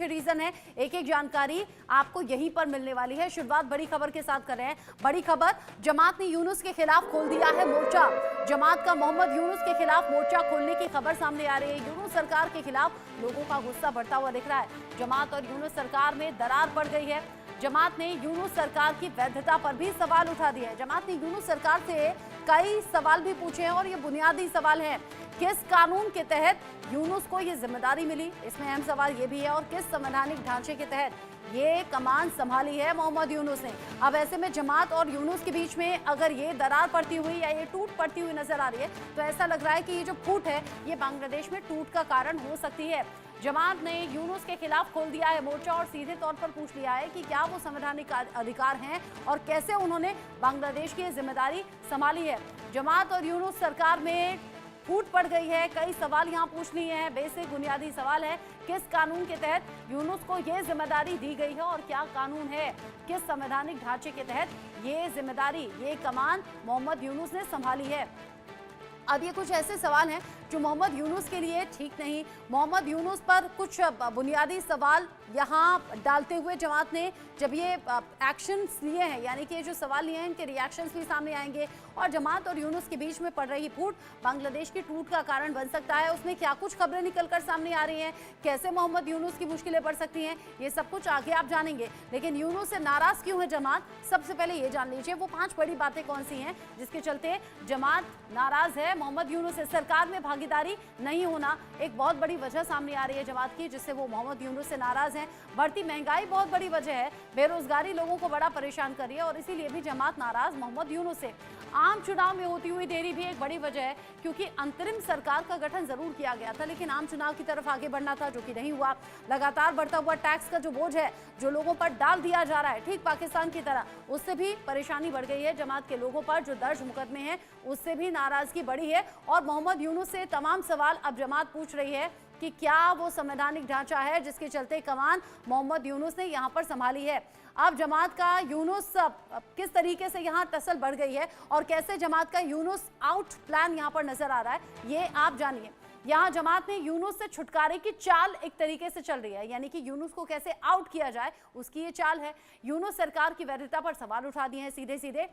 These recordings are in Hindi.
रीजन है, एक एक जानकारी आपको यहीं पर मिलने वाली है। शुरुआत बड़ी खबर के साथ कर रहे हैं। बड़ी खबर, जमात ने यूनुस के खिलाफ खोल दिया है मोर्चा। जमात का मोहम्मद यूनुस के खिलाफ मोर्चा खोलने की खबर सामने आ रही है। यूनुस सरकार के खिलाफ लोगों का गुस्सा बढ़ता हुआ दिख रहा है। जमात और यूनुस सरकार में दरार पड़ गई है। जमात ने यूनुस सरकार की वैधता पर भी सवाल उठा दिया है। जमात ने यूनुस सरकार से कई सवाल भी पूछे हैं और ये बुनियादी सवाल है, किस कानून के तहत यूनुस को ये जिम्मेदारी मिली, इसमें अहम सवाल ये भी है, और किस संवैधानिक ढांचे के तहत ये कमान संभाली है मोहम्मद यूनुस ने। अब ऐसे में जमात और यूनुस के बीच में अगर ये दरार पड़ती हुई या ये टूट पड़ती हुई नजर आ रही है, तो ऐसा लग रहा है कि ये जो फूट है ये बांग्लादेश में टूट का कारण हो सकती है। जमात ने यूनुस के खिलाफ खोल दिया है मोर्चा और सीधे तौर पर पूछ लिया है कि क्या वो संवैधानिक अधिकार हैं और कैसे उन्होंने बांग्लादेश की जिम्मेदारी संभाली है। जमात और यूनुस सरकार में फूट पड़ गई है। कई सवाल यहाँ पूछ लिए हैं। बेसिक बुनियादी सवाल है, किस कानून के तहत यूनुस को ये जिम्मेदारी दी गई है और क्या कानून है, किस संवैधानिक ढांचे के तहत ये जिम्मेदारी, ये कमान मोहम्मद यूनुस ने संभाली है। अब ये कुछ ऐसे सवाल हैं जो मोहम्मद यूनुस के लिए ठीक नहीं। मोहम्मद यूनुस पर कुछ बुनियादी सवाल यहाँ डालते हुए जमात ने जब ये एक्शंस लिए हैं, यानी कि ये जो सवाल लिए हैं इनके रिएक्शंस भी सामने आएंगे और जमात और यूनुस के बीच में पड़ रही फूट बांग्लादेश की टूट का कारण बन सकता है। उसमें क्या कुछ खबरें निकलकर सामने आ रही हैं, कैसे मोहम्मद यूनुस की मुश्किलें बढ़ सकती हैं, ये सब कुछ आगे आप जानेंगे। लेकिन यूनुस से नाराज क्यों है जमात, सबसे पहले ये जान लीजिए वो 5 बड़ी बातें कौन सी हैं जिसके चलते जमात नाराज है मोहम्मद यूनुस से। सरकार में भागीदारी नहीं होना एक बहुत बड़ी वजह सामने आ रही है जमात की, जिससे वो मोहम्मद यूनुस से नाराज हैं। बढ़ती महंगाई बहुत बड़ी वजह है, बेरोजगारी लोगों को बड़ा परेशान कर रही है और इसीलिए भी जमात नाराज मोहम्मद यूनुस से। आम चुनाव में होती हुई देरी भी एक बड़ी वजह है, क्योंकि अंतरिम सरकार का गठन जरूर किया गया था लेकिन आम चुनाव की तरफ आगे बढ़ना था, जो कि नहीं हुआ। लगातार बढ़ता हुआ टैक्स का जो बोझ है जो लोगों पर डाल दिया जा रहा है, ठीक पाकिस्तान की तरह, उससे भी परेशानी बढ़ गई है जमात के लोगों पर। जो दर्ज मुकदमे हैं उससे भी नाराजगी बढ़ी है और मोहम्मद यूनुस से तमाम सवाल अब जमात पूछ रही है कि क्या वो संवैधानिक ढांचा है जिसके चलते कमान मोहम्मद यूनुस ने यहां पर संभाली है। अब जमात का यूनुस किस तरीके से यहां टसल बढ़ गई है और कैसे जमात का यूनुस आउट प्लान यहां पर नजर आ रहा है, ये आप जानिए। यहां जमात ने यूनुस से छुटकारे की चाल एक तरीके से चल रही है, यानी कि यूनुस को कैसे आउट किया जाए उसकी ये चाल है। यूनुस सरकार की वैधता पर सवाल उठा दिए हैं सीधे सीधे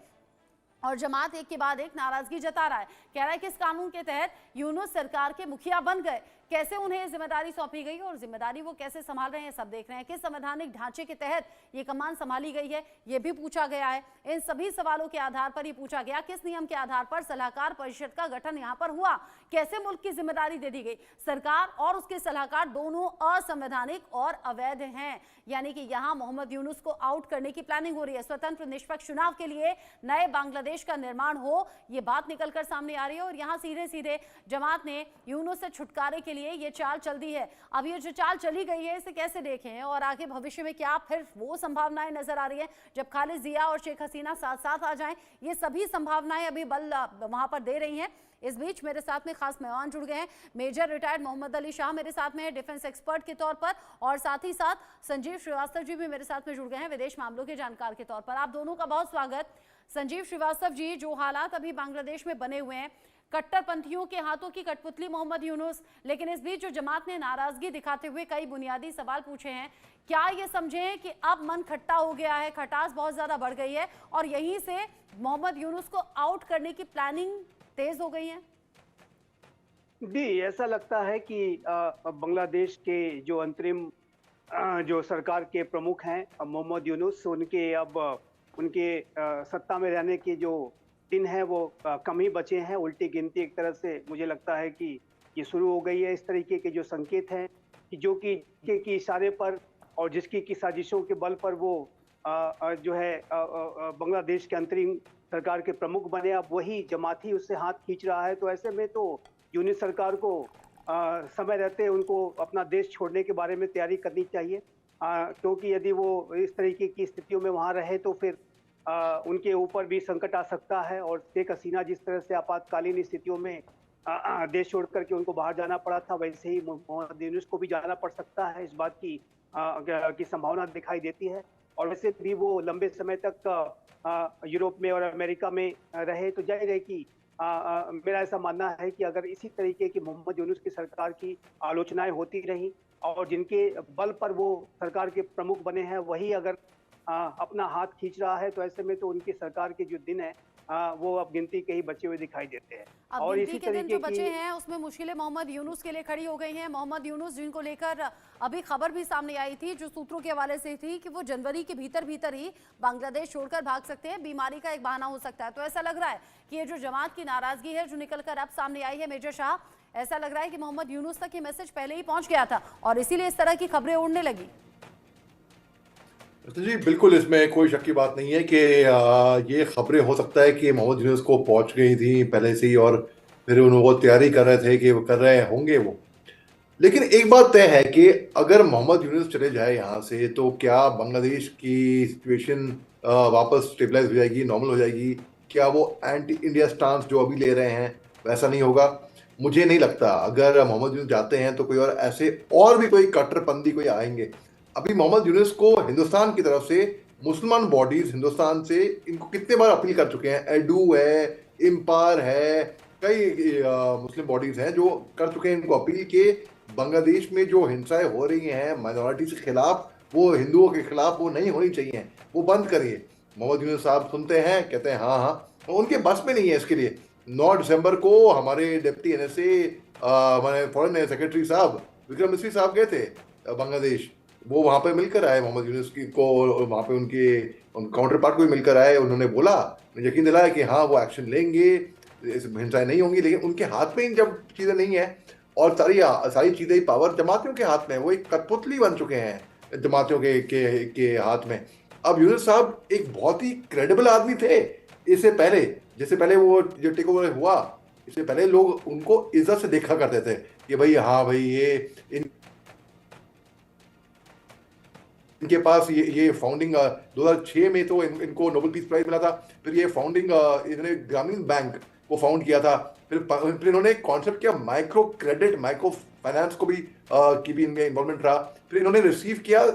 और जमात एक के बाद एक नाराजगी जता रहा है। कह रहा है किस कानून के तहत यूनुस सरकार के मुखिया बन गए, कैसे उन्हें जिम्मेदारी सौंपी गई और जिम्मेदारी वो कैसे संभाल रहे हैं, सब देख रहे हैं। किस संवैधानिक ढांचे के तहत ये कमान संभाली गई है ये भी पूछा गया है। इन सभी सवालों के आधार पर ये पूछा गया किस नियम के आधार पर सलाहकार परिषद का गठन यहाँ पर हुआ, कैसे मुल्क की जिम्मेदारी दे दी गई। सरकार और उसके सलाहकार दोनों असंवैधानिक और अवैध हैं, यानी कि यहाँ मोहम्मद यूनुस को आउट करने की प्लानिंग हो रही है। स्वतंत्र निष्पक्ष चुनाव के लिए नए बांग्लादेश का निर्माण हो, ये बात निकलकर सामने आ रही है और यहाँ सीधे सीधे जमात ने यूनुस से छुटकारे के लिए ये चाल चल दी है। अब ये जो चाल चली गई है इसे कैसे देखें और आगे भविष्य में क्या फिर वो संभावनाएं नजर आ रही है जब खालिद जिया और शेख हसीना साथ साथ आ जाएं, ये सभी संभावनाएं अभी बल वहां पर दे रही हैं। इस बीच मेरे साथ में खास मेहमान जुड़ गए हैं। मेजर रिटायर्ड मोहम्मद अली शाह मेरे साथ में है डिफेंस एक्सपर्ट के तौर पर, और साथ ही साथ संजीव श्रीवास्तव जी भी मेरे साथ में जुड़ गए हैं विदेश मामलों के जानकार के तौर पर। आप दोनों का बहुत स्वागत। संजीव श्रीवास्तव जी, जो हालात अभी बांग्लादेश में बने हुए हैं, कट्टरपंथियों के हाथों की कठपुतली मोहम्मद यूनुस, लेकिन इस बीच जो जमात ने नाराजगी दिखाते हुए कई बुनियादी सवाल पूछे हैं, क्या ये समझें कि अब मन खट्टा हो गया है, खटास बहुत ज्यादा बढ़ गई है और यहीं से मोहम्मद यूनुस को आउट करने की प्लानिंग तेज हो गई है? जी, ऐसा लगता है कि बांग्लादेश के जो अंतरिम जो सरकार के प्रमुख हैं मोहम्मद यूनुस, उनके अब उनके सत्ता में रहने के जो दिन हैं वो कम ही बचे हैं। उल्टी गिनती एक तरह से मुझे लगता है कि ये शुरू हो गई है। इस तरीके के जो संकेत हैं कि जो कि के इशारे पर और जिसकी की साजिशों के बल पर वो जो है बांग्लादेश के अंतरिम सरकार के प्रमुख बने, अब वही जमाती उससे हाथ खींच रहा है। तो ऐसे में तो यूनिट सरकार को समय रहते उनको अपना देश छोड़ने के बारे में तैयारी करनी चाहिए, क्योंकि यदि वो इस तरीके की स्थितियों में वहाँ रहे तो फिर उनके ऊपर भी संकट आ सकता है। और शेख हसीना जिस तरह से आपातकालीन स्थितियों में देश छोड़ करके उनको बाहर जाना पड़ा था, वैसे ही मोहम्मद यूनुस को भी जाना पड़ सकता है, इस बात की संभावना दिखाई देती है। और वैसे भी वो लंबे समय तक यूरोप में और अमेरिका में रहे, तो जाहिर है कि मेरा ऐसा मानना है कि अगर इसी तरीके की मोहम्मद यूनुस की सरकार की आलोचनाएं होती रहीं और जिनके बल पर वो सरकार के प्रमुख बने हैं, वही अगर अपना हाथ खींच रहा है, तो ऐसे में तो उनकी सरकार के जो दिन है वो अब गिनती के ही बचे हुए दिखाई देते हैं। अब और गिनती इसी के दिन तरीके जो बचे की हैं उसमें मुश्किलें मोहम्मद यूनुस के लिए खड़ी हो गई हैं। मोहम्मद यूनुस, जिनको लेकर अभी खबर भी सामने आई थी, जो सूत्रों के हवाले से थी कि वो जनवरी के भीतर ही बांग्लादेश छोड़कर भाग सकते हैं, बीमारी का एक बहाना हो सकता है। तो ऐसा लग रहा है कि ये जो जमात की नाराजगी है जो निकलकर अब सामने आई है, मेजर शाह, ऐसा लग रहा है कि मोहम्मद यूनुस तक ये मैसेज पहले ही पहुंच गया था और इसीलिए इस तरह की खबरें उड़ने लगी। तो जी बिल्कुल, इसमें कोई शक की बात नहीं है कि ये खबरें हो सकता है कि मोहम्मद यूनुस को पहुंच गई थी पहले से ही, और फिर वो तैयारी कर रहे थे कि वो कर रहे होंगे वो। लेकिन एक बात तय है कि अगर मोहम्मद यूनुस चले जाए यहाँ से, तो क्या बांग्लादेश की सिचुएशन वापस स्टेबलाइज हो जाएगी, नॉर्मल हो जाएगी? क्या वो एंटी इंडिया स्टांस जो अभी ले रहे हैं वैसा नहीं होगा? मुझे नहीं लगता। अगर मोहम्मद यूनुस जाते हैं तो कोई और ऐसे और भी कोई कट्टरपंथी कोई आएंगे। अभी मोहम्मद यूनुस को हिंदुस्तान की तरफ से मुसलमान बॉडीज हिंदुस्तान से इनको कितने बार अपील कर चुके हैं। एडू है, इम्पार है, कई मुस्लिम बॉडीज हैं जो कर चुके हैं इनको अपील के बांग्लादेश में जो हिंसाएं हो रही हैं माइनॉरिटी के खिलाफ, वो हिंदुओं के खिलाफ वो नहीं होनी चाहिए, वो बंद करिए। मोहम्मद यूनुस साहब सुनते हैं, कहते हैं हाँ हाँ, उनके बस में नहीं है इसके लिए। 9 दिसंबर को हमारे डिप्टी NSA हमारे फॉरेन सेक्रेटरी साहब विक्रम मिस्री साहब गए थे बांग्लादेश। वो वहाँ पे मिलकर आए मोहम्मद यूनुस को, वहाँ पे उनके काउंटर पार्ट को भी मिलकर आए। उन्होंने बोला, यकीन दिलाया कि हाँ वो एक्शन लेंगे, हिंसाएं नहीं होंगी। लेकिन उनके हाथ में जब चीज़ें नहीं है और सारी चीज़ें पावर जमातियों के हाथ में, वो एक कठपुतली बन चुके हैं जमातियों के हाथ में। अब यूनुस साहब एक बहुत ही क्रेडिबल आदमी थे इससे पहले, जिससे पहले वो जो टेक ओवर हुआ, इससे पहले लोग उनको इज्जत से देखा करते थे कि भाई हाँ भाई ये इनके पास ये फाउंडिंग 2006 में तो इनको नोबेल पीस प्राइज मिला था। फिर ये फाउंडिंग इन्होंने ग्रामीण बैंक को फाउंड किया था। फिर इन्होंने कॉन्सेप्ट किया माइक्रो क्रेडिट, माइक्रो फाइनेंस को भी इनमें इन्वॉल्वमेंट रहा। फिर इन्होंने रिसीव किया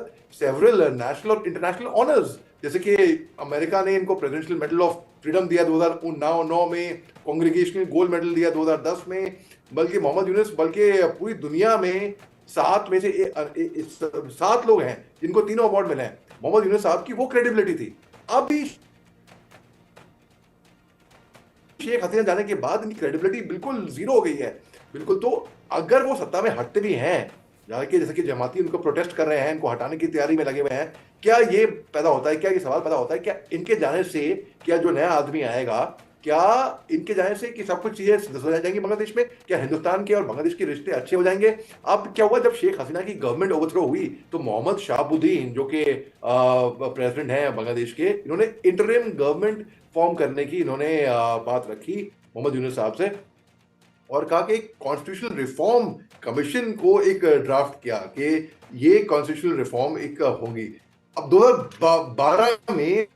सेवरल नेशनल और इंटरनेशनल ऑनर्स, जैसे कि अमेरिका ने इनको प्रेसिडेंशियल मेडल ऑफ फ्रीडम दिया 2009 में, कांग्रेगेशनल गोल्ड मेडल दिया 2010 में। बल्कि मोहम्मद यूनुस, बल्कि पूरी दुनिया में 7 में से 7 लोग हैं जिनको तीनों अवार्ड मिले हैं। मोहम्मद यूनुस साहब की वो क्रेडिबिलिटी थी। अब भी शेख हसीना जाने के बाद इनकी क्रेडिबिलिटी बिल्कुल जीरो हो गई है, बिल्कुल। तो अगर वो सत्ता में हटते भी हैं, जैसे कि जमाती उनको प्रोटेस्ट कर रहे हैं, इनको हटाने की तैयारी में लगे हुए हैं, क्या ये पैदा होता है, क्या ये सवाल पैदा होता है, क्या इनके जाने से, क्या जो नया आदमी आएगा, क्या इनके जाने से कि सब कुछ चीजें सुधर जाएंगी बांग्लादेश में? क्या हिंदुस्तान के और बांग्लादेश के रिश्ते अच्छे हो जाएंगे? अब क्या हुआ, जब शेख हसीना की गवर्नमेंट ओवरथ्रो हुई तो मोहम्मद शाहबुद्दीन जो कि प्रेसिडेंट हैं बांग्लादेश के, इन्होंने इंटरिम गवर्नमेंट फॉर्म करने की इन्होंने बात रखी मोहम्मद यूनुस साहब से, और कहा कि कॉन्स्टिट्यूशनल रिफॉर्म कमीशन को एक ड्राफ्ट किया कि ये कॉन्स्टिट्यूशनल रिफॉर्म एक होगी। अब 2012 में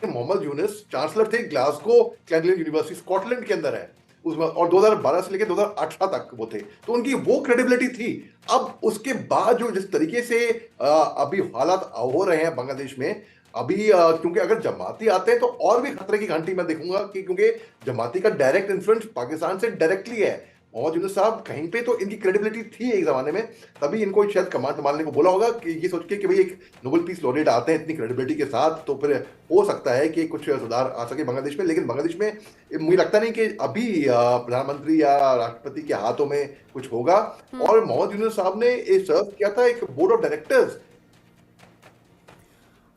मोहम्मद यूनुस चांसलर थे, ग्लासगो कैंडिलेट यूनिवर्सिटी स्कॉटलैंड के अंदर है उसमें, और 2012 से लेकर 2018 तक वो थे, तो उनकी वो क्रेडिबिलिटी थी। अब उसके बाद जो जिस तरीके से अभी हालात हो रहे हैं बांग्लादेश में अभी, क्योंकि अगर जमाती आते हैं तो और भी खतरे की घंटी मैं देखूंगा कि क्योंकि जमाती का डायरेक्ट इन्फ्लुएंस पाकिस्तान से डायरेक्टली है। मोहम्मद यूनुस साहब कहीं पे तो इनकी क्रेडिबिलिटी थी एक जमाने में, तभी इनको शायद कमांड संभालने को बोला होगा कि ये सोच के कि भाई एक नोबेल पीस लॉरेट आते हैं इतनी क्रेडिबिलिटी के साथ, तो फिर हो सकता है कि कुछ सुधार आ सके बांग्लादेश में। लेकिन बांग्लादेश में मुझे लगता नहीं कि अभी प्रधानमंत्री या राष्ट्रपति के हाथों में कुछ होगा। और मोहम्मद यूनुस साहब ने सर्व किया था एक बोर्ड ऑफ डायरेक्टर्स,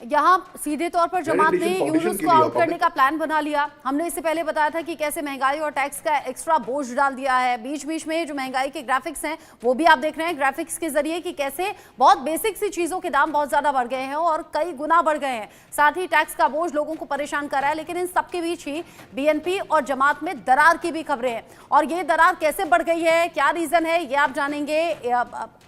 यहाँ सीधे तौर पर जमात ने यूनुस को आउट करने का प्लान बना लिया। हमने इससे पहले बताया था कि कैसे महंगाई और टैक्स का एक्स्ट्रा बोझ डाल दिया है। बीच बीच में जो महंगाई के ग्राफिक्स हैं वो भी आप देख रहे हैं ग्राफिक्स के जरिए कि कैसे बहुत बेसिक सी चीजों के दाम बहुत ज्यादा बढ़ गए हैं और कई गुना बढ़ गए हैं। साथ ही टैक्स का बोझ लोगों को परेशान कर रहा है। लेकिन इन सबके बीच ही BNP और जमात में दरार की भी खबरें हैं, और ये दरार कैसे बढ़ गई है, क्या रीजन है, ये आप जानेंगे।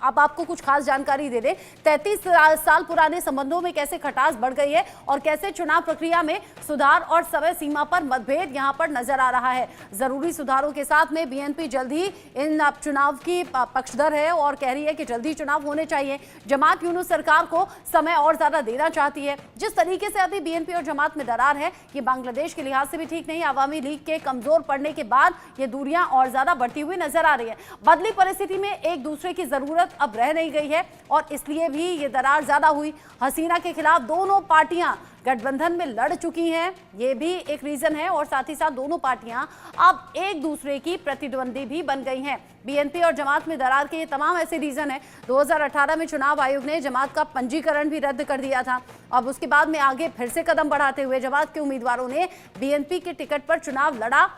अब आपको कुछ खास जानकारी दे दें, 33 साल पुराने संबंधों में कैसे खटाई खटास बढ़ गई है और कैसे चुनाव प्रक्रिया में सुधार और समय सीमा पर मतभेद यहां पर नजर आ रहा है। जरूरी सुधारों के साथ में बीएनपी जल्द ही इन चुनाव की पक्षधर है और कह रही है कि जल्दी चुनाव होने चाहिए। जमात यूनुस सरकार को समय और ज्यादा देना चाहती है। जिस तरीके से अभी बीएनपी और जमात में दरार है ये बांग्लादेश के लिहाज से भी ठीक नहीं। अवामी लीग के कमजोर पड़ने के बाद ये दूरियां और ज्यादा बढ़ती हुई नजर आ रही है। बदली परिस्थिति में एक दूसरे की जरूरत अब रह नहीं गई है और इसलिए भी ये दरार ज्यादा हुई। हसीना के खिलाफ दोनों पार्टियां गठबंधन में लड़ चुकी हैं, ये भी एक रीजन है और साथ ही साथ दोनों पार्टियां अब एक दूसरे की प्रतिद्वंदी भी बन गई हैं। बीएनपी और जमात में दरार के ये तमाम ऐसे रीजन है। 2018 में चुनाव आयोग ने जमात का पंजीकरण भी रद्द कर दिया था। अब उसके बाद में आगे फिर से कदम बढ़ाते हुए जमात के उम्मीदवारों ने बीएनपी के टिकट पर चुनाव लड़ा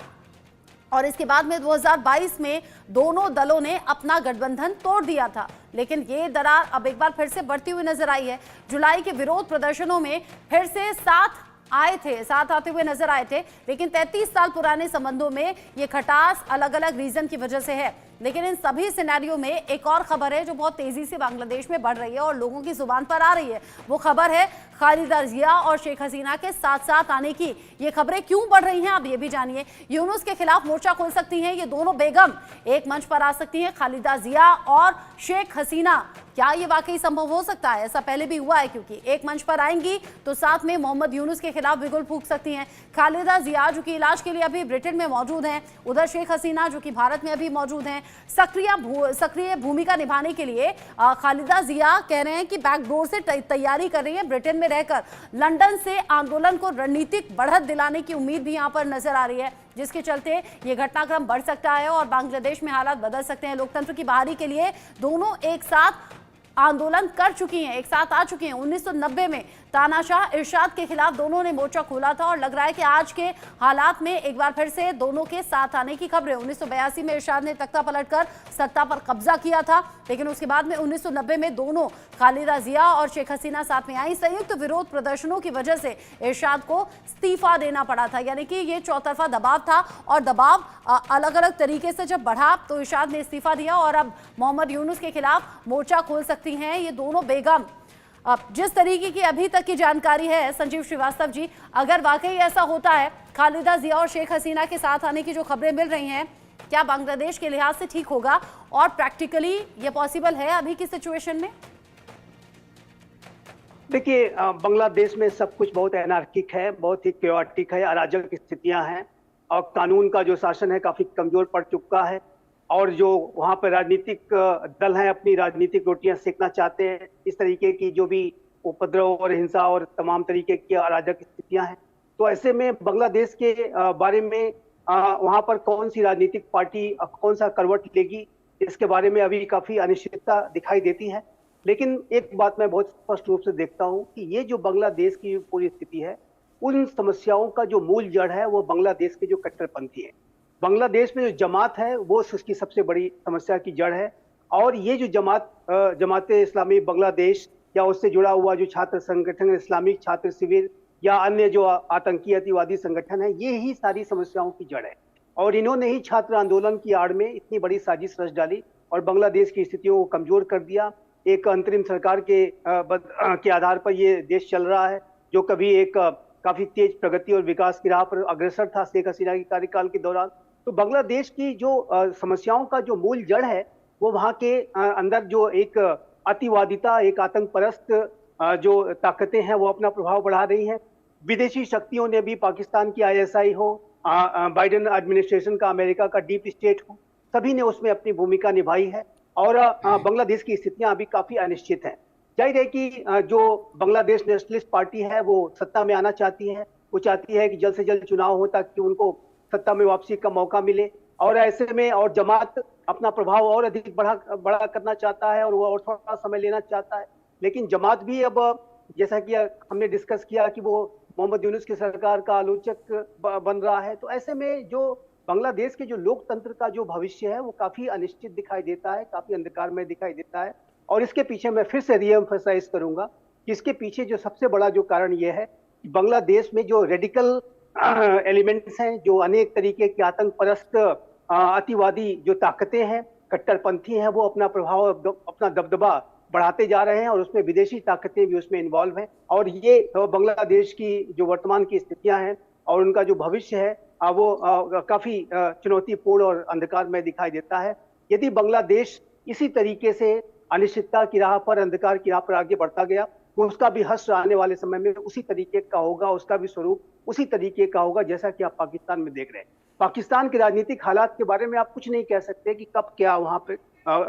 और इसके बाद में 2022 में दोनों दलों ने अपना गठबंधन तोड़ दिया था। लेकिन ये दरार अब एक बार फिर से बढ़ती हुई नजर आई है। जुलाई के विरोध प्रदर्शनों में फिर से साथ आते हुए नजर आए थे, लेकिन 33 साल पुराने संबंधों में ये खटास अलग अलग रीजन की वजह से है। लेकिन इन सभी सिनेरियो में एक और खबर है जो बहुत तेजी से बांग्लादेश में बढ़ रही है और लोगों की जुबान पर आ रही है। वो खबर है खालिदा जिया और शेख हसीना के साथ साथ आने की। ये खबरें क्यों बढ़ रही हैं आप ये भी जानिए। यूनुस के खिलाफ मोर्चा खोल सकती हैं ये दोनों बेगम, एक मंच पर आ सकती हैं खालिदा जिया और शेख हसीना। क्या ये वाकई संभव हो सकता है? ऐसा पहले भी हुआ है क्योंकि एक मंच पर आएंगी तो साथ में मोहम्मद यूनुस के खिलाफ बिगुल फूंक सकती हैं। खालिदा जिया जो कि इलाज के लिए अभी ब्रिटेन में मौजूद हैं, उधर शेख हसीना जो कि भारत में अभी मौजूद हैं। सक्रिय भूमिका निभाने के लिए खालिदा जिया कह रहे हैं कि बैकडोर से तैयारी कर रही है ब्रिटेन में रहकर। लंदन से आंदोलन को रणनीतिक बढ़त दिलाने की उम्मीद भी यहां पर नजर आ रही है, जिसके चलते ये घटनाक्रम बढ़ सकता है और बांग्लादेश में हालात बदल सकते हैं। लोकतंत्र की बहाली के लिए दोनों एक साथ आंदोलन कर चुकी हैं, एक साथ आ चुकी हैं। 1990 में तानाशाह इरशाद के खिलाफ दोनों ने मोर्चा खोला था और लग रहा है कि आज के हालात में एक बार फिर से दोनों के साथ आने की खबरें। 1982 में इरशाद ने तख्ता पलटकर सत्ता पर कब्जा किया था, लेकिन उसके बाद में 1990 में दोनों खालिदा जिया और शेख हसीना साथ में आई। संयुक्त विरोध प्रदर्शनों की वजह से इरशाद को इस्तीफा देना पड़ा था, यानी कि ये चौतरफा दबाव था और दबाव अलग अलग तरीके से जब बढ़ा तो इरशाद ने इस्तीफा दिया और अब मोहम्मद यूनुस के खिलाफ मोर्चा खोल सकती हैं ये दोनों बेगम। अब जिस तरीके की अभी तक की जानकारी है संजीव श्रीवास्तव जी, अगर वाकई ऐसा होता है खालिदा जिया और शेख हसीना के साथ आने की जो खबरें मिल रही हैं, क्या बांग्लादेश के लिहाज से ठीक होगा और प्रैक्टिकली ये पॉसिबल है अभी की सिचुएशन में? देखिए, बांग्लादेश में सब कुछ बहुत एनार्किक है, बहुत ही क्योटिक है, अराजक स्थितियां हैं और कानून का जो शासन है काफी कमजोर पड़ चुका है और जो वहाँ पर राजनीतिक दल हैं अपनी राजनीतिक रोटियां सेकना चाहते हैं। इस तरीके की जो भी उपद्रव और हिंसा और तमाम तरीके की अराजक स्थितियां हैं, तो ऐसे में बांग्लादेश के बारे में वहाँ पर कौन सी राजनीतिक पार्टी कौन सा करवट लेगी, इसके बारे में अभी काफी अनिश्चितता दिखाई देती है। लेकिन एक बात मैं बहुत स्पष्ट रूप से देखता हूँ कि ये जो बांग्लादेश की पूरी स्थिति है, उन समस्याओं का जो मूल जड़ है वो बांग्लादेश के जो कट्टरपंथी है। बांग्लादेश में जो जमात है वो उसकी सबसे बड़ी समस्या की जड़ है और ये जो जमाते इस्लामी बांग्लादेश या उससे जुड़ा हुआ जो छात्र संगठन इस्लामिक छात्र शिविर या अन्य जो आतंकी अतिवादी संगठन है, ये ही सारी समस्याओं की जड़ है और इन्होंने ही छात्र आंदोलन की आड़ में इतनी बड़ी साजिश रच डाली और बांग्लादेश की स्थितियों को कमजोर कर दिया। एक अंतरिम सरकार के आधार पर ये देश चल रहा है जो कभी एक काफी तेज प्रगति और विकास की राह पर अग्रसर था शेख हसीना के कार्यकाल के दौरान। तो बांग्लादेश की जो समस्याओं का जो मूल जड़ है वो वहाँ के अंदर जो एक अतिवादिता, एक आतंक परस्त जो ताकतें हैं वो अपना प्रभाव बढ़ा रही हैं। विदेशी शक्तियों ने भी, पाकिस्तान की ISI हो, बाइडेन एडमिनिस्ट्रेशन का, अमेरिका का डीप स्टेट हो, सभी ने उसमें अपनी भूमिका निभाई है और बांग्लादेश की स्थितियां अभी काफी अनिश्चित हैं। जाहिर है कि जो बांग्लादेश नेशनलिस्ट पार्टी है वो सत्ता में आना चाहती है, वो चाहती है कि जल्द से जल्द चुनाव हो ताकि उनको सत्ता में वापसी का मौका मिले और ऐसे में और जमात अपना प्रभाव और अधिक बड़ा करना चाहता है और वो और थोड़ा समय लेना चाहता है। लेकिन जमात भी अब, जैसा कि हमने डिस्कस किया कि वो मोहम्मद यूनुस की सरकार का आलोचक बन रहा है, तो ऐसे में जो बांग्लादेश के जो लोकतंत्र का जो भविष्य है वो काफी अनिश्चित दिखाई देता है, काफी अंधकारमय दिखाई देता है। और इसके पीछे मैं फिर से रीएम्फसाइज करूंगा कि इसके पीछे जो सबसे बड़ा जो कारण ये है कि बांग्लादेश में जो रेडिकल एलिमेंट्स हैं, जो अनेक तरीके के आतंक परस्त अतिवादी जो ताकतें हैं, कट्टरपंथी हैं, वो अपना प्रभाव, अपना दबदबा बढ़ाते जा रहे हैं और उसमें विदेशी ताकतें भी उसमें इन्वॉल्व हैं। और ये बांग्लादेश की जो वर्तमान की स्थितियां हैं और उनका जो भविष्य है वो काफी चुनौतीपूर्ण और अंधकार में दिखाई देता है। यदि बांग्लादेश इसी तरीके से अनिश्चितता की राह पर, अंधकार की राह पर आगे बढ़ता गया तो उसका भी हश्र आने वाले समय में उसी तरीके का होगा, उसका भी स्वरूप उसी तरीके का होगा जैसा कि आप पाकिस्तान में देख रहे हैं। पाकिस्तान के राजनीतिक हालात के बारे में आप कुछ नहीं कह सकते कि कब क्या वहां पे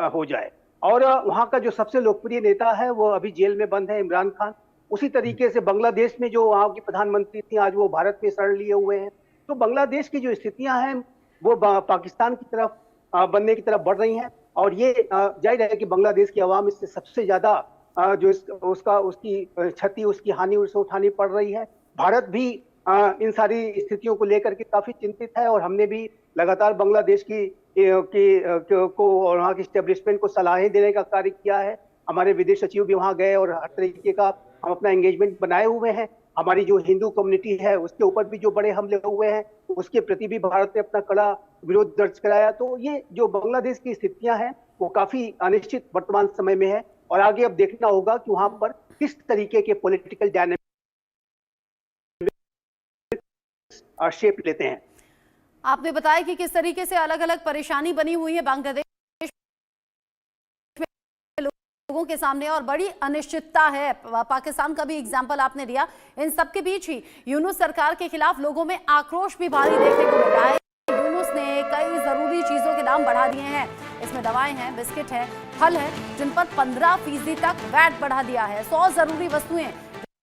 हो जाए। और वहां का जो सबसे लोकप्रिय नेता है वो अभी जेल में बंद है, इमरान खान। उसी तरीके से बांग्लादेश में जो वहां की प्रधानमंत्री थी आज वो भारत में शरण लिए हुए हैं। तो बांग्लादेश की जो स्थितियां हैं वो पाकिस्तान की तरफ बनने की तरफ बढ़ रही हैं। और ये जाहिर है कि बांग्लादेश की आवाम इससे सबसे ज्यादा उसकी क्षति, उसकी हानि उसे उठानी पड़ रही है। भारत भी इन सारी स्थितियों को लेकर के काफी चिंतित है और हमने भी लगातार बांग्लादेश को और वहाँ की स्टेब्लिशमेंट को सलाहें देने का कार्य किया है। हमारे विदेश सचिव भी वहाँ गए और हर तरीके का हम अपना एंगेजमेंट बनाए हुए हैं। हमारी जो हिंदू कम्युनिटी है उसके ऊपर भी जो बड़े हमले हुए हैं उसके प्रति भी भारत ने अपना कड़ा विरोध दर्ज कराया। तो ये जो बांग्लादेश की स्थितियां हैं वो काफी अनिश्चित वर्तमान समय में है और आगे अब देखना होगा कि वहां पर किस तरीके के पॉलिटिकल डायनामिक्स शेप लेते हैं। आपने बताया कि किस तरीके से अलग अलग परेशानी बनी हुई है बांग्लादेश लोगों के सामने और बड़ी अनिश्चितता है। पाकिस्तान का भी एग्जाम्पल आपने दिया। इन सबके बीच ही यूनुस सरकार के खिलाफ लोगों में आक्रोश भी भारी देखने को मिल रहा है। यूनुस ने कई जरूरी चीजों के दाम बढ़ा दिए हैं। इसमें दवाएं हैं, बिस्किट है, फल है, जिन पर 15% तक वैट बढ़ा दिया है। 100 जरूरी वस्तुएं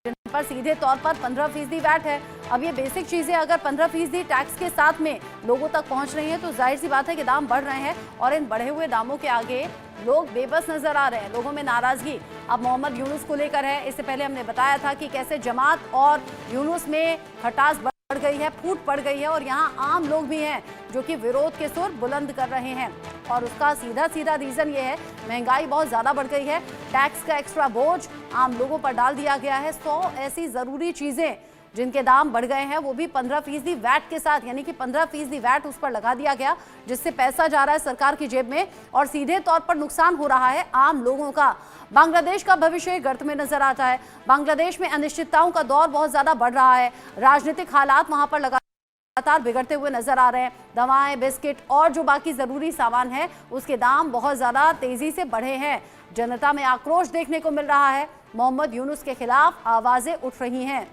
जिन पर सीधे तौर पर 15% वैट है। अब ये बेसिक चीजें अगर 15% टैक्स के साथ में लोगों तक पहुंच रही हैं तो जाहिर सी बात है कि दाम बढ़ रहे हैं और इन बढ़े हुए दामों के आगे लोग बेबस नजर आ रहे हैं। लोगों में नाराजगी अब मोहम्मद यूनुस को लेकर है। इससे पहले हमने बताया था कि कैसे जमात और यूनुस में खटास बढ़ गई है, फूट पड़ गई है और यहाँ आम लोग भी हैं जो कि विरोध के सुर बुलंद कर रहे हैं। और उसका सीधा रीजन ये है, महंगाई बहुत ज्यादा बढ़ गई है, टैक्स का एक्स्ट्रा बोझ आम लोगों पर डाल दिया गया है। 100 ऐसी जरूरी चीजें जिनके दाम बढ़ गए हैं वो भी 15% वैट के साथ, यानी कि 15% वैट उस पर लगा दिया गया, जिससे पैसा जा रहा है सरकार की जेब में और सीधे तौर पर नुकसान हो रहा है आम लोगों का। बांग्लादेश का भविष्य गर्त में नजर आता है। बांग्लादेश में अनिश्चितताओं का दौर बहुत ज्यादा बढ़ रहा है। राजनीतिक हालात वहां पर लगातार बिगड़ते हुए नजर आ रहे हैं। दवाएं, बिस्किट और जो बाकी जरूरी सामान है उसके दाम बहुत ज्यादा तेजी से बढ़े हैं। जनता में आक्रोश देखने को मिल रहा है। मोहम्मद यूनुस के खिलाफ आवाजें उठ रही हैं।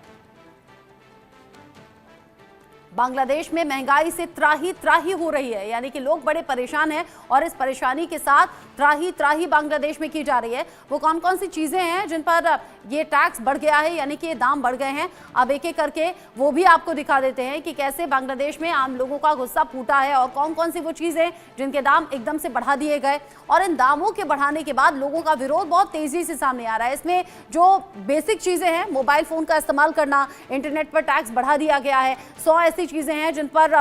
बांग्लादेश में महंगाई से त्राही हो रही है, यानी कि लोग बड़े परेशान हैं और इस परेशानी के साथ त्राही बांग्लादेश में की जा रही है। वो कौन कौन सी चीजें हैं जिन पर ये टैक्स बढ़ गया है, यानी कि ये दाम बढ़ गए हैं, अब एक एक करके वो भी आपको दिखा देते हैं कि कैसे बांग्लादेश में आम लोगों का गुस्सा फूटा है और कौन कौन सी वो चीजें जिनके दाम एकदम से बढ़ा दिए गए। और इन दामों के बढ़ाने के बाद लोगों का विरोध बहुत तेजी से सामने आ रहा है। इसमें जो बेसिक चीजें हैं, मोबाइल फोन का इस्तेमाल करना, इंटरनेट पर टैक्स बढ़ा दिया गया है। 100 ऐसी चीजें हैं जिन पर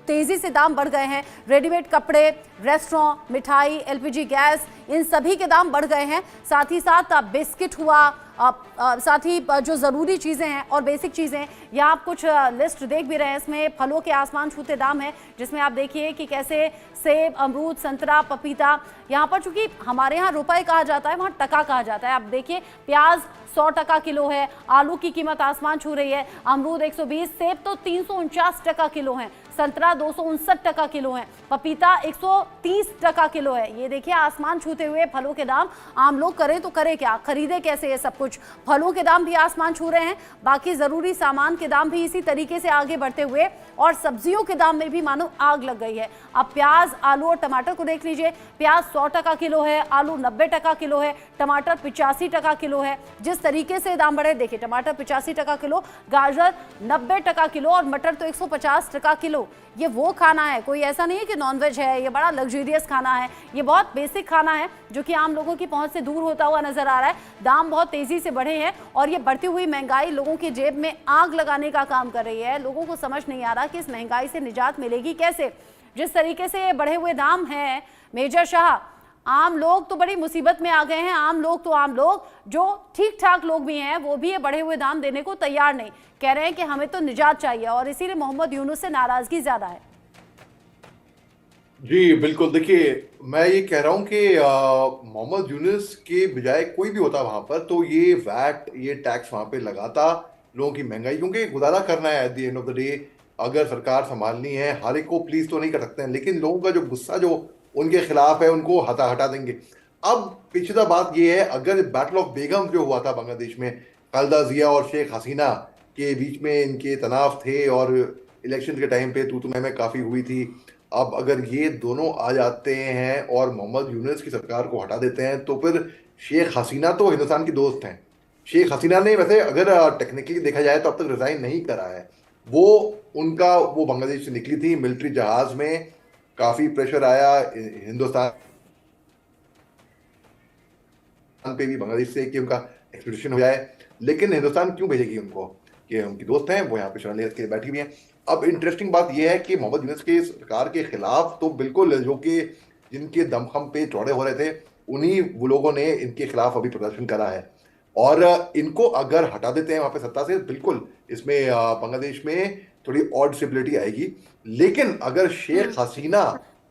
तेजी से दाम बढ़ गए हैं। रेडीमेड कपड़े, रेस्टोरेंट, मिठाई, एलपीजी गैस, इन सभी के दाम बढ़ गए हैं। साथ ही साथ बिस्किट हुआ, साथ ही जो ज़रूरी चीज़ें हैं और बेसिक चीज़ें, यहाँ आप कुछ लिस्ट देख भी रहे हैं। इसमें फलों के आसमान छूते दाम है, जिसमें आप देखिए कि कैसे सेब, अमरूद, संतरा, पपीता, यहाँ पर चूंकि हमारे यहाँ रुपए कहा जाता है, वहाँ टका कहा जाता है। आप देखिए प्याज 100 टका किलो है, आलू की कीमत आसमान छू रही है, अमरूद 120, सेब तो 349 टका किलो है, संतरा 259 टका किलो है, पपीता 130 टका किलो है। ये देखिए आसमान छूते हुए फलों के दाम। आम लोग करें तो करें क्या, खरीदे कैसे ये सब कुछ। फलों के दाम भी आसमान छू रहे हैं, बाकी जरूरी सामान के दाम भी इसी तरीके से आगे बढ़ते हुए और सब्जियों के दाम में भी मानो आग लग गई है। अब प्याज, आलू और टमाटर को देख लीजिए। प्याज 100 टका किलो है, आलू 90 टका किलो है, टमाटर 85 टका किलो है। जिस तरीके से दाम बढ़े देखिए, टमाटर 85 टका किलो, गाजर 90 टका किलो और मटर तो 150 टका किलो। ये वो खाना है, कोई ऐसा नहीं है कि नॉनवेज है, ये बड़ा लग्जरियस खाना है, ये बहुत बेसिक खाना है जो कि आम लोगों की पहुंच से दूर होता हुआ नजर आ रहा है। दाम बहुत तेजी से बढ़े हैं और ये बढ़ती हुई महंगाई लोगों की जेब में आग लगाने का काम कर रही है। लोगों को समझ नहीं आ रहा कि इस महंगाई से निजात मिलेगी कैसे। जिस तरीके से ये बढ़े हुए दाम हैं मेजर शाह, आम लोग तो बड़ी मुसीबत में आ गए हैं। आम लोग जो ठीक ठाक लोग भी हैं वो भी ये बढ़े हुए दाम देने को तैयार नहीं, कह रहे हैं कि हमें तो निजात चाहिए और इसीलिए मोहम्मद यूनुस से नाराजगी ज्यादा है। जी बिल्कुल। देखिए, मैं ये कह रहा हूँ कि मोहम्मद यूनुस के बजाय कोई भी होता वहां पर, तो ये वैट, ये टैक्स वहां पे लगाता, लोगों की महंगाई, क्योंकि गुजारा करना है at the end of the day. अगर सरकार संभालनी है, हर एक को प्लीज तो नहीं कर सकते हैं, लेकिन लोगों का जो गुस्सा जो उनके खिलाफ है उनको हटा हटा देंगे। अब पेचीदा बात ये है, अगर बैटल ऑफ बेगम जो हुआ था बांग्लादेश में, खालिदा जिया और शेख हसीना के बीच में इनके तनाव थे, और इलेक्शन के टाइम पे तू तुम्हें में काफी हुई थी। अब अगर ये दोनों आ जाते हैं और मोहम्मद यूनुस की सरकार को हटा देते हैं, तो फिर शेख हसीना तो हिंदुस्तान की दोस्त हैं। शेख हसीना ने वैसे अगर टेक्निकली देखा जाए तो अब तक रिजाइन नहीं करा है। वो उनका वो बांग्लादेश से निकली थी मिलिट्री जहाज में, काफी प्रेशर आया हिंदुस्तान पे भी बांग्लादेश से कि उनका एक्सट्रेडिशन हो जाए, लेकिन हिंदुस्तान क्यों भेजेगी उनको, कि उनकी दोस्त हैं, वो यहाँ पे शरण लेकर के बैठी हुई हैं। अब इंटरेस्टिंग बात यह है कि मोहम्मद यूनुस के सरकार के खिलाफ तो बिल्कुल जो कि जिनके दमखम पे चौड़े हो रहे थे, उन्हीं वो लोगों ने इनके खिलाफ अभी प्रदर्शन करा है। और इनको अगर हटा देते हैं वहां पे सत्ता से, बिल्कुल इसमें बांग्लादेश में थोड़ी ऑड स्टेबिलिटी आएगी। लेकिन अगर शेख हसीना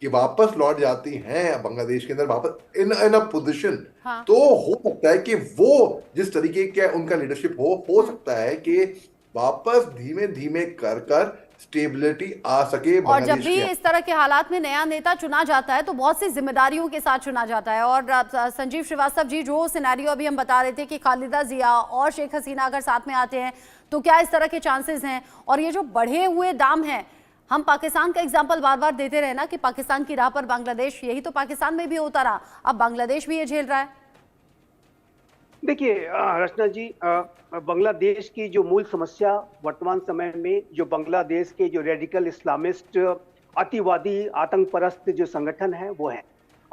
कि वापस लौट जाती हैं बांग्लादेश के अंदर, वापस इन इन अ पोजीशन, हाँ। तो हो सकता है कि वो जिस तरीके का उनका लीडरशिप हो सकता है कि वापस धीमे धीमे कर कर स्टेबिलिटी आ सके और जब बांग्लादेश भी के। इस तरह के हालात में नया नेता चुना जाता है तो बहुत सी जिम्मेदारियों के साथ चुना जाता है। और संजीव श्रीवास्तव जी, जो सिनेरियो अभी हम बता रहे थे कि खालिदा जिया और शेख हसीना अगर साथ में आते हैं तो क्या इस तरह के चांसेस हैं? और ये जो बढ़े हुए दाम हैं, हम पाकिस्तान का एग्जाम्पल बार बार देते रहे ना कि पाकिस्तान की राह पर बांग्लादेश, यही तो पाकिस्तान में भी होता रहा, अब बांग्लादेश भी ये झेल रहा है। देखिए रचना जी, बांग्लादेश की जो मूल समस्या वर्तमान समय में जो बांग्लादेश के जो रेडिकल इस्लामिस्ट अतिवादी आतंकपरस्त जो संगठन है वो है।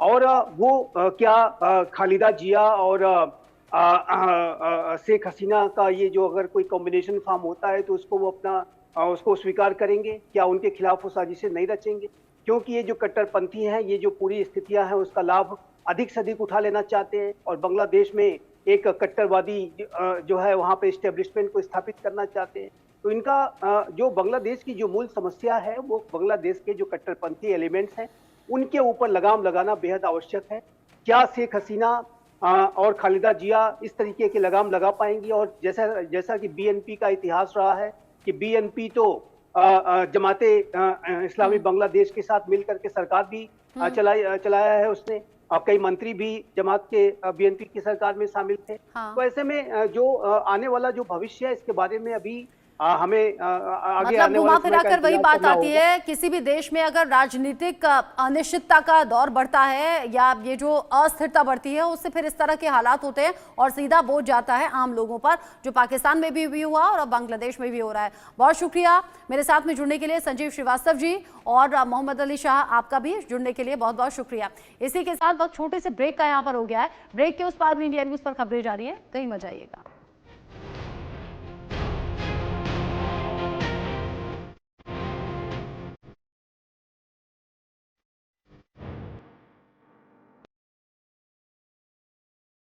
और क्या खालिदा जिया और शेख हसीना का ये जो अगर कोई कॉम्बिनेशन फॉर्म होता है तो उसको वो अपना उसको स्वीकार करेंगे? क्या उनके खिलाफ वो साजिशें नहीं रचेंगे? क्योंकि ये जो कट्टरपंथी हैं, ये जो पूरी स्थितियां हैं, उसका लाभ अधिक से अधिक उठा लेना चाहते हैं और बांग्लादेश में एक कट्टरवादी जो है वहां पे एस्टेब्लिशमेंट को स्थापित करना चाहते हैं। तो इनका जो बांग्लादेश की जो मूल समस्या है वो बांग्लादेश के जो कट्टरपंथी एलिमेंट्स हैं उनके ऊपर लगाम लगाना बेहद आवश्यक है। क्या शेख हसीना और खालिदा जिया इस तरीके की लगाम लगा पाएंगी? और जैसा जैसा कि बीएनपी का इतिहास रहा है कि बीएनपी तो जमाते इस्लामी बांग्लादेश के साथ मिलकर के सरकार भी चलाया है उसने। कई मंत्री भी जमात के बीएनपी की सरकार में शामिल थे। हाँ। तो ऐसे में जो आने वाला जो भविष्य है इसके बारे में अभी हमें आगे मतलब आने घुमा वाले समय फिरा का कर वही इंतजार बात करना आती होगा। है, किसी भी देश में अगर राजनीतिक अनिश्चितता का दौर बढ़ता है या ये जो अस्थिरता बढ़ती है, उससे फिर इस तरह के हालात होते हैं और सीधा बोझ जाता है आम लोगों पर, जो पाकिस्तान में भी हुआ और अब बांग्लादेश में भी हो रहा है। बहुत शुक्रिया मेरे साथ में जुड़ने के लिए संजीव श्रीवास्तव जी, और मोहम्मद अली शाह आपका भी जुड़ने के लिए बहुत बहुत शुक्रिया। इसी के साथ बहुत छोटे से ब्रेक का यहाँ पर हो गया है। ब्रेक के उस पार भी इंडिया न्यूज पर खबरें जारी है, कहीं मत जाइएगा।